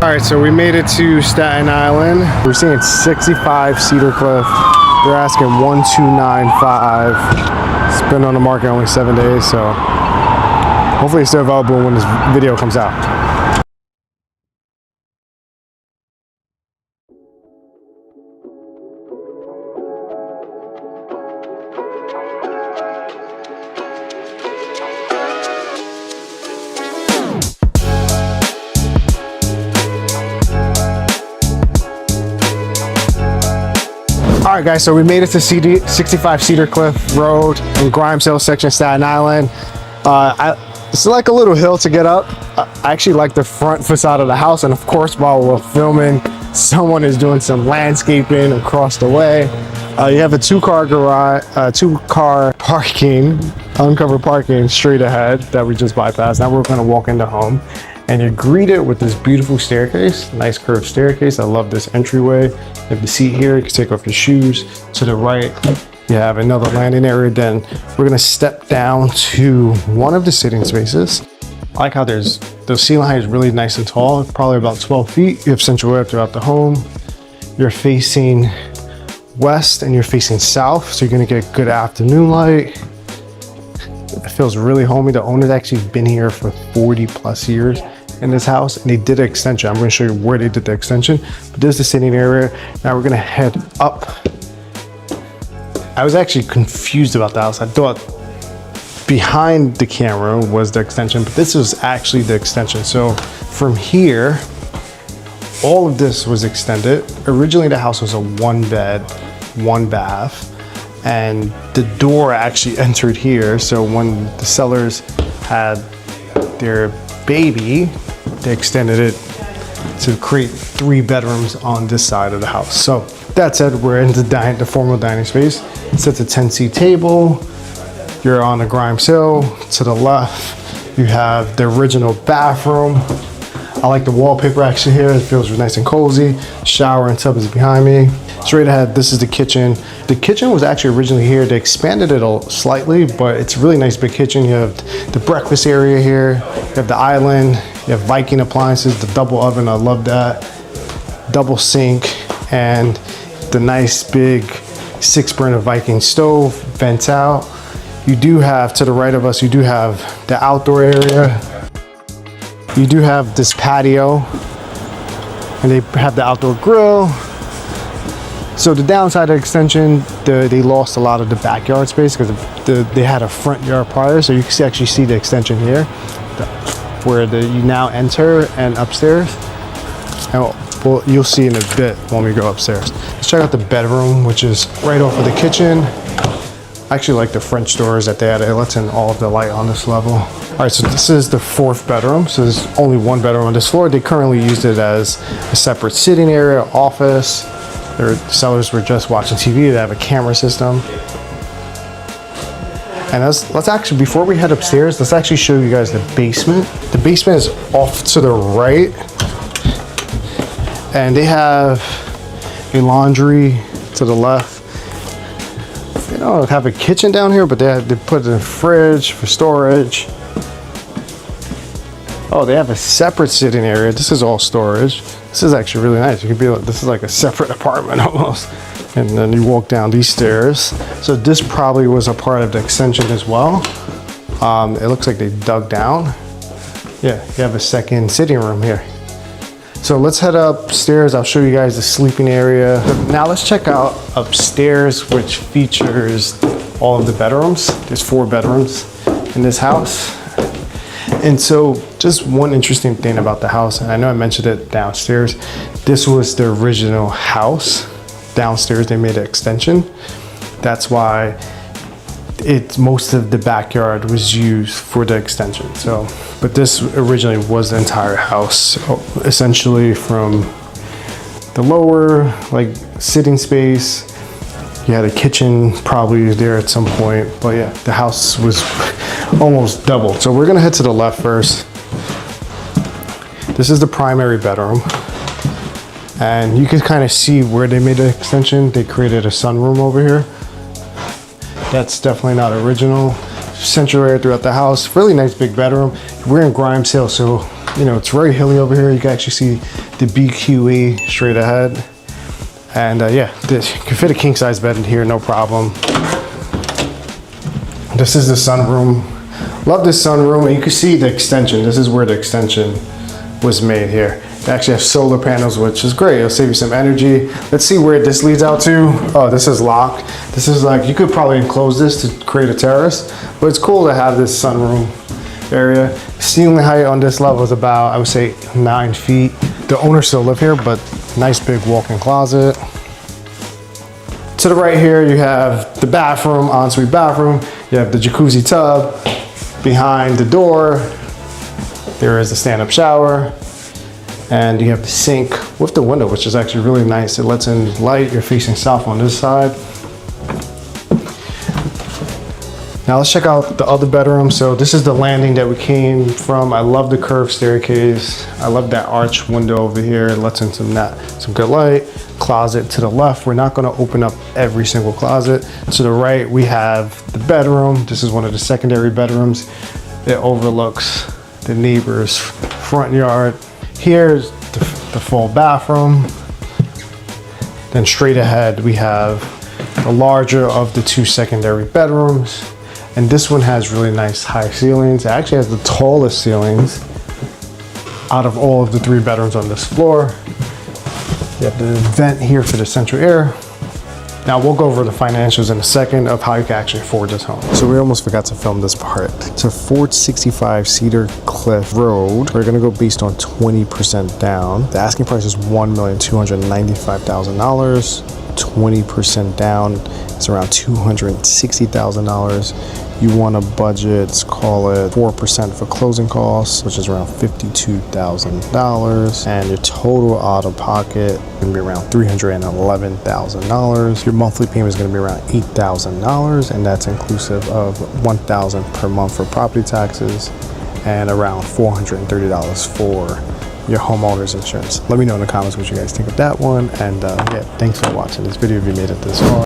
All right, so we made it to Staten Island. We're seeing 65 Cedarcliff. They're asking 1295. It's been on the market only 7 days, so hopefully it's still available when this video comes out. All right, guys, so we made it to 65 Cedarcliff Road in Grimesdale section, Staten Island. It's like a little hill to get up. I actually like the front facade of the house, and of course, while we're filming, someone is doing some landscaping across the way. You have a two-car garage, two-car parking, uncovered parking straight ahead that we just bypassed. Now we're going to walk into home. And you're greeted with this beautiful staircase, nice curved staircase. I love this entryway. You have the seat here, you can take off your shoes. To the right, you have another landing area. Then we're gonna step down to one of the sitting spaces. I like how the ceiling height is really nice and tall, probably about 12 feet. You have central air throughout the home. You're facing west and you're facing south, so you're gonna get good afternoon light. It feels really homey. The owner's actually been here for 40 plus years in this house, and they did an extension. I'm going to show you where they did the extension, but this is the sitting area. Now we're going to head up. I was actually confused about the house. I thought behind the camera was the extension, but this was actually the extension. So from here, all of this was extended. Originally the house was a 1 bed, 1 bath, and the door actually entered here. So when the sellers had their baby, they extended it to create 3 bedrooms on this side of the house. So that said, we're in the formal dining space. It's a 10-seat table. You're on the Grimesdale. To the left, you have the original bathroom. I like the wallpaper actually here. It feels nice and cozy. Shower and tub is behind me. Straight ahead, this is the kitchen. The kitchen was actually originally here. They expanded it slightly, but it's a really nice big kitchen. You have the breakfast area here. You have the island. You have Viking appliances, the double oven. I love that. Double sink, and the nice big 6-burner Viking stove. Vents out. You do have, to the right of us, you do have the outdoor area. You do have this patio, and they have the outdoor grill. So the downside of the extension, they lost a lot of the backyard space because they had a front yard prior. So you can actually see the extension here, where you now enter and upstairs. And well, you'll see in a bit when we go upstairs. Let's check out the bedroom, which is right off of the kitchen. I actually like the French doors that they had. It lets in all of the light on this level. All right, so this is the 4th bedroom. So there's only 1 bedroom on this floor. They currently used it as a separate sitting area, office. Their sellers were just watching TV. They have a camera system. And let's actually, before we head upstairs, let's actually show you guys the basement. The basement is off to the right. And they have a laundry to the left. They don't have a kitchen down here, but they put in a fridge for storage. Oh, they have a separate sitting area. This is all storage. This is actually really nice. You could be like, this is like a separate apartment almost. And then you walk down these stairs. So this probably was a part of the extension as well. It looks like they dug down. Yeah, you have a second sitting room here. So let's head upstairs. I'll show you guys the sleeping area. Now let's check out upstairs, which features all of the bedrooms. There's 4 bedrooms in this house. And so just one interesting thing about the house, and I know I mentioned it downstairs, this was the original house. Downstairs they made an extension. That's why most of the backyard was used for the extension. So, but this originally was the entire house. So essentially from the lower, like sitting space, you had a kitchen probably there at some point, but yeah, the house was almost doubled. So we're gonna head to the left first. This is the primary bedroom. And you can kind of see where they made the extension. They created a sunroom over here. That's definitely not original. Central air throughout the house. Really nice big bedroom. We're in Grimesdale, so you know it's very hilly over here. You can actually see the BQE straight ahead. And yeah, this you can fit a king size bed in here, no problem. This is the sunroom. Love this sunroom, and you can see the extension. This is where the extension was made here. They actually have solar panels, which is great. It'll save you some energy. Let's see where this leads out to. Oh, this is locked. This is like, you could probably enclose this to create a terrace, but it's cool to have this sunroom area. Ceiling height on this level is about, I would say, 9 feet. The owners still live here, but nice big walk-in closet. To the right here, you have the bathroom, ensuite bathroom. You have the jacuzzi tub. Behind the door, there is a stand-up shower. And you have the sink with the window, which is actually really nice. It lets in light. You're facing south on this side. Now let's check out the other bedroom. So this is the landing that we came from. I love the curved staircase. I love that arch window over here. It lets in some good light. Closet to the left. We're not gonna open up every single closet. To the right, we have the bedroom. This is one of the secondary bedrooms. It overlooks the neighbor's front yard. Here's the full bathroom. Then straight ahead, we have the larger of the 2 secondary bedrooms. And this one has really nice high ceilings. It actually has the tallest ceilings out of all of the 3 bedrooms on this floor. You have the vent here for the central air. Now we'll go over the financials in a second of how you can actually afford this home. So we almost forgot to film this part. So 465 Cedarcliff Road, we're gonna go based on 20% down. The asking price is $1,295,000. 20% down is around $260,000. You want a budget, let's call it 4% for closing costs, which is around $52,000. And your total out of pocket gonna be around $311,000. Your monthly payment is gonna be around $8,000, and that's inclusive of $1,000 per month for property taxes and around $430 for your homeowner's insurance. Let me know in the comments what you guys think of that one. And yeah, thanks for watching this video if you made it this far.